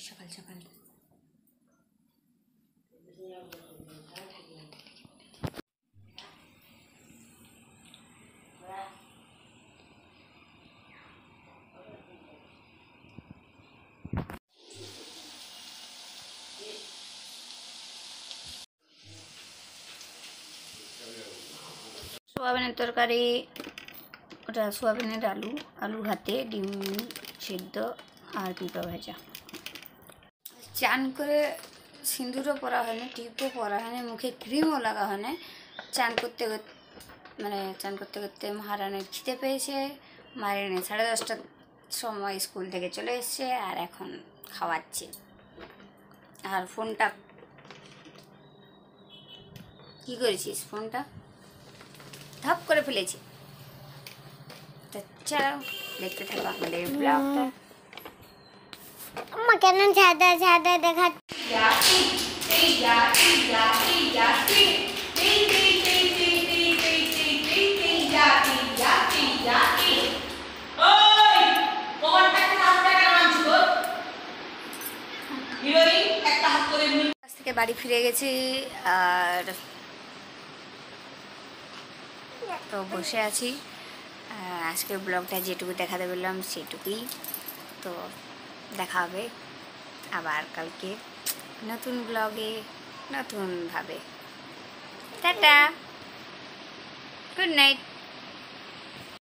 সকাল সকাল সোয়াবিনের তরকারি, ওটা সোয়াবিনের আলু ভাতে, ডিম সিদ্ধ আর পিঁপড়া ভাজা। চান করে সিঁদুরও পরা হয়নি, টিপও পরা হয়নি, মুখে ক্রিমও লাগা হয়নি। চান করতে করতে মহারানীর খিদে পেয়েছে। মহারানী 10:30টার সময় স্কুল থেকে চলে এসছে আর এখন খাওয়াচ্ছে। আর ফোনটা কী করেছিস? ফোনটা ধাপ করে ফেলেছি। তো চলো দেখতে থাকো আমাদের ব্লগটা। আম্মা কেন ঝাড়া ঝাড়া দেখা থেকে বাড়ি ফিরে গেছি আর তো বসে আছি। আজকের ব্লগটা যেটুকু দেখাতে বললাম সেটুকুই। তো দেখা হবে আবার কালকে নতুন ব্লগে নতুনভাবে। Tata, good night.